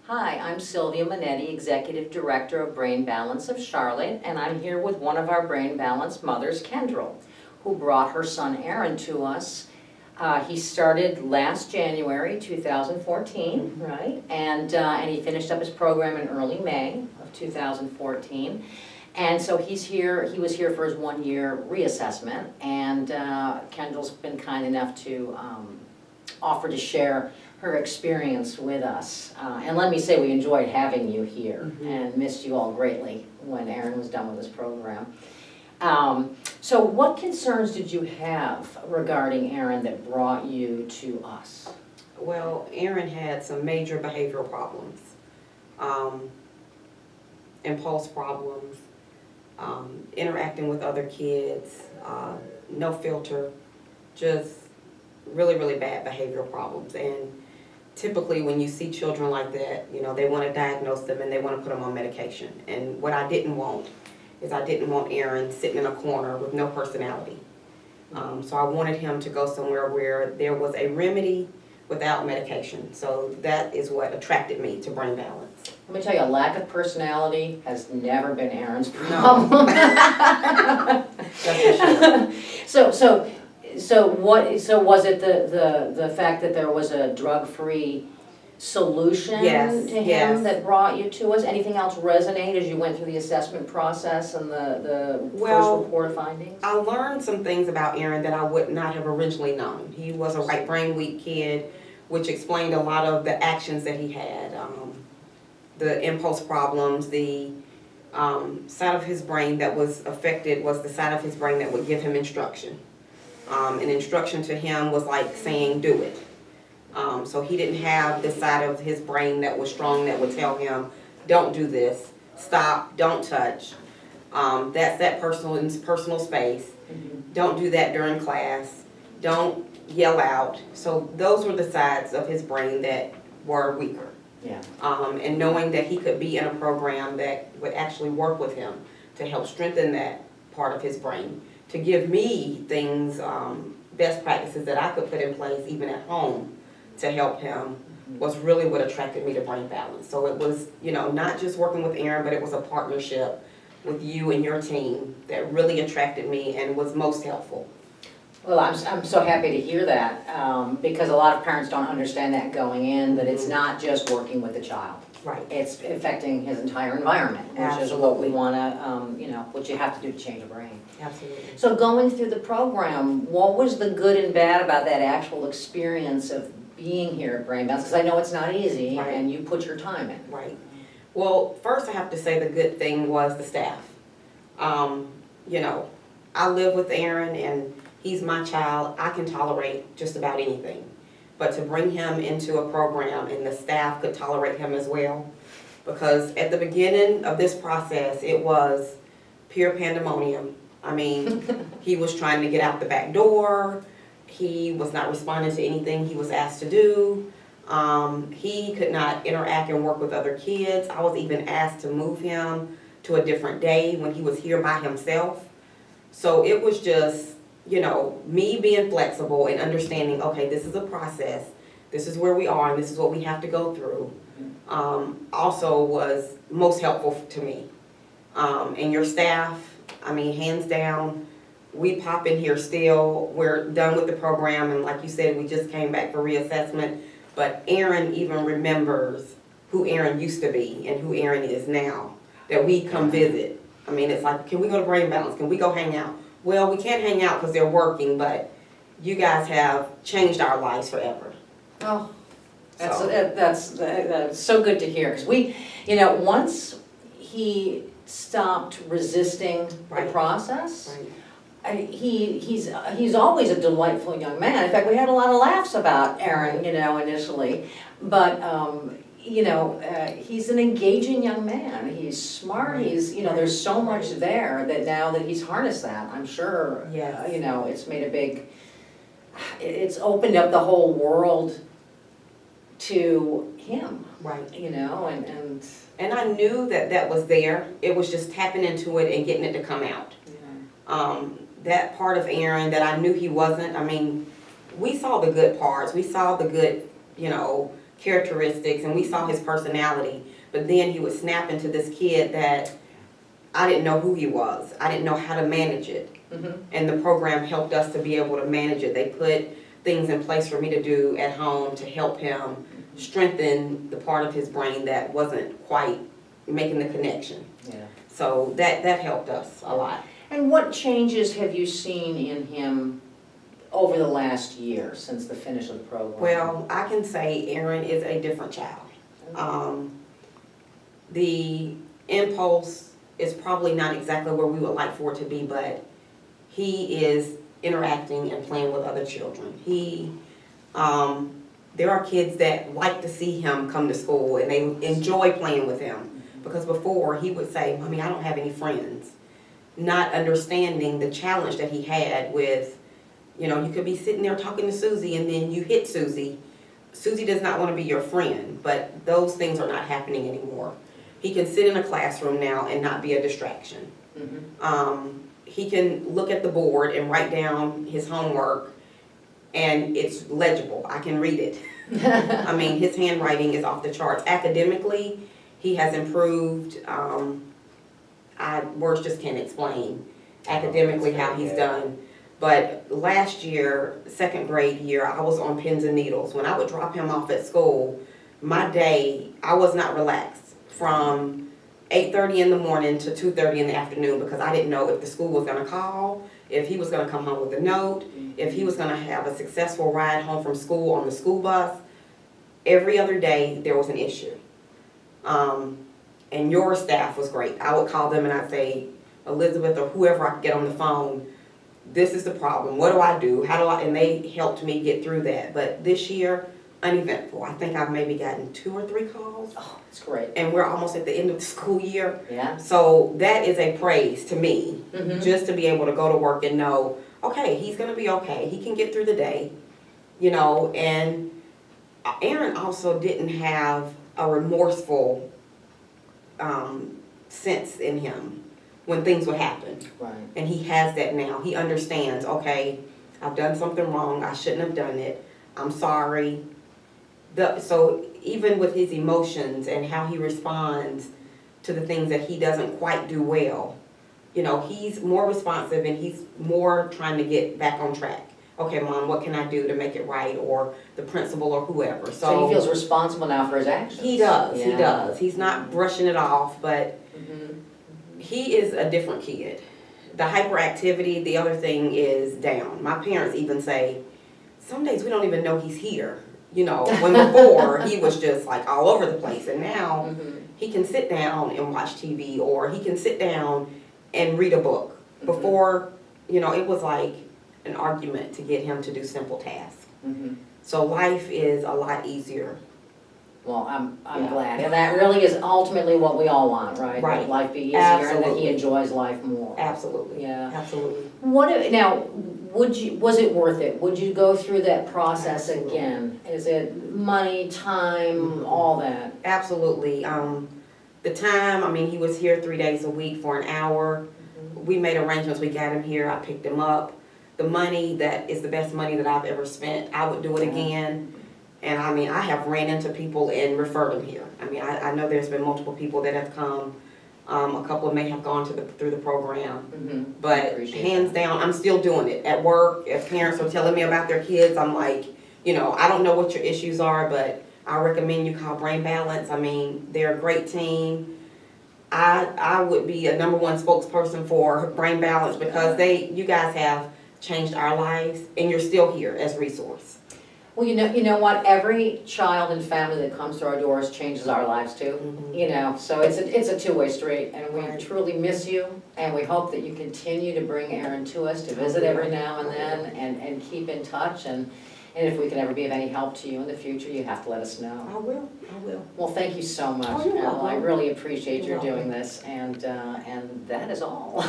Hi, I'm Sylvia Minetti, Executive Director of Brain Balance of Charlotte, and I'm here with one of our Brain Balance mothers, Kendryl, who brought her son Aaron to us. He started last January 2014, right? And he finished up his program in early May of 2014. And so he was here for his 1-year reassessment, and Kendryl's been kind enough to offer to share her experience with us. And let me say, we enjoyed having you here and missed you all greatly when Aaron was done with his program. So what concerns did you have regarding Aaron that brought you to us? Well, Aaron had some major behavioral problems, impulse problems, interacting with other kids, no filter, just really, really bad behavioral problems. And typically when you see children like that, you know, they want to diagnose them and they want to put them on medication. And what I didn't want is I didn't want Aaron sitting in a corner with no personality. So I wanted him to go somewhere where there was a remedy without medication. So that is what attracted me to Brain Balance. Let me tell you, a lack of personality has never been Aaron's problem. No. That's for sure. So was it the fact that there was a drug-free solution to him that brought you to us? Anything else resonate as you went through the assessment process and the first report of findings? I learned some things about Aaron that I would not have originally known. He was a right brain weak kid, which explained a lot of the actions that he had. The impulse problems, the side of his brain that was affected was the side of his brain that would give him instruction. An instruction to him was like saying, do it. So he didn't have the side of his brain that was strong that would tell him, don't do this, stop, don't touch. That's that personal space. Don't do that during class. Don't yell out. So those were the sides of his brain that were weaker. Yeah. And knowing that he could be in a program that would actually work with him to help strengthen that part of his brain, to give me things, best practices that I could put in place even at home to help him, was really what attracted me to Brain Balance. So it was, you know, not just working with Aaron, but it was a partnership with you and your team that really attracted me and was most helpful. Well, I'm so happy to hear that, because a lot of parents don't understand that going in, that it's not just working with the child. Right. It's affecting his entire environment, which is what we want to, you know, what you have to do to change a brain. Absolutely. So going through the program, what was the good and bad about that actual experience of being here at Brain Balance? Because I know it's not easy, Right. and you put your time in. Right. Well, first I have to say the good thing was the staff. You know, I live with Aaron and he's my child. I can tolerate just about anything. But to bring him into a program and the staff could tolerate him as well, because at the beginning of this process, it was pure pandemonium. I mean, he was trying to get out the back door. He was not responding to anything he was asked to do. He could not interact and work with other kids. I was even asked to move him to a different day when he was here by himself. So it was just, you know, me being flexible and understanding, okay, this is a process. This is where we are and this is what we have to go through. Also was most helpful to me. And your staff, I mean, hands down, we pop in here still. We're done with the program, and like you said, we just came back for reassessment. But Aaron even remembers who Aaron used to be and who Aaron is now, that we come visit. I mean, it's like, can we go to Brain Balance? Can we go hang out? Well, we can't hang out because they're working, but you guys have changed our lives forever. Oh, that's so good to hear, because we, you know, once he stopped resisting the process, he's always a delightful young man. In fact, we had a lot of laughs about Aaron, you know, initially, but you know, he's an engaging young man. He's smart. He's, you know, there's so much there that now that he's harnessed that, I'm sure, you know, it's made a big, it's opened up the whole world to him. Right. You know, and I knew that that was there. It was just tapping into it and getting it to come out. Yeah. That part of Aaron that I knew he wasn't, I mean, we saw the good parts. We saw the good, you know, characteristics and we saw his personality, but then he would snap into this kid that I didn't know who he was. I didn't know how to manage it. And the program helped us to be able to manage it. They put things in place for me to do at home to help him strengthen the part of his brain that wasn't quite making the connection. Yeah. So that helped us a lot. And what changes have you seen in him over the last year since the finish of the program? Well, I can say Aaron is a different child. The impulse is probably not exactly where we would like for it to be, but he is interacting and playing with other children. There are kids that like to see him come to school and they enjoy playing with him. Because before he would say, "Mommy, I don't have any friends." Not understanding the challenge that he had with, you could be sitting there talking to Susie and then you hit Susie. Susie does not want to be your friend, but those things are not happening anymore. He can sit in a classroom now and not be a distraction. He can look at the board and write down his homework and it's legible. I can read it. I mean, his handwriting is off the charts. Academically, he has improved. Words just can't explain academically how he's done. But last year, second grade year, I was on pins and needles. When I would drop him off at school, my day, I was not relaxed from 8:30 in the morning to 2:30 in the afternoon because I didn't know if the school was going to call, if he was going to come home with a note, if he was going to have a successful ride home from school on the school bus. Every other day, there was an issue. And your staff was great. I would call them and I'd say, "Elizabeth," or whoever I could get on the phone, "This is the problem. What do I do? How do I?" And they helped me get through that. But this year, uneventful. I think I've maybe gotten 2 or 3 calls. Oh, that's great. And we're almost at the end of the school year. Yeah. So that is a praise to me, just to be able to go to work and know, okay, he's going to be okay. He can get through the day, and Aaron also didn't have a remorseful sense in him when things would happen. Right. And he has that now. He understands, okay, I've done something wrong. I shouldn't have done it. I'm sorry. So even with his emotions and how he responds to the things that he doesn't quite do well, he's more responsive and he's more trying to get back on track. Okay, Mom, what can I do to make it right? Or the principal or whoever. So he feels responsible now for his actions. He does, Yeah. he does. He's not brushing it off, but he is a different kid. The hyperactivity, the other thing is down. My parents even say, some days we don't even know he's here. When before he was just like all over the place. And now he can sit down and watch TV or he can sit down and read a book. Before, it was like an argument to get him to do simple tasks. So life is a lot easier. Well, I'm Yeah. glad. And that really is ultimately what we all want, right? Right. That life be easier and that Absolutely. he enjoys life more. Absolutely. Yeah. Absolutely. Now, was it worth it? Would you go through that process Absolutely. again? Is it money, time, all that? Absolutely. The time, he was here 3 days a week for an hour. We made arrangements. We got him here. I picked him up. The money, that is the best money that I've ever spent. I would do it again. And I have ran into people and referred them here. I know there's been multiple people that have come. A couple may have gone through the program. But Appreciate hands that. down, I'm still doing it. At work, if parents are telling me about their kids, I'm like, I don't know what your issues are, but I recommend you call Brain Balance. They're a great team. I would be a #1 spokesperson for Brain Balance because you guys have changed our lives and you're still here as a resource. Well, you know what? Every child and family that comes through our doors changes our lives too. So it's a two-way street, and we Right. truly miss you, and we hope that you continue to bring Aaron to us to visit every now and then, and keep in touch. And if we can ever be of any help to you in the future, you have to let us know. I will. Well, thank you so much, Oh, you're Kendryl. I welcome. really appreciate You're your doing welcome. this, and that is all.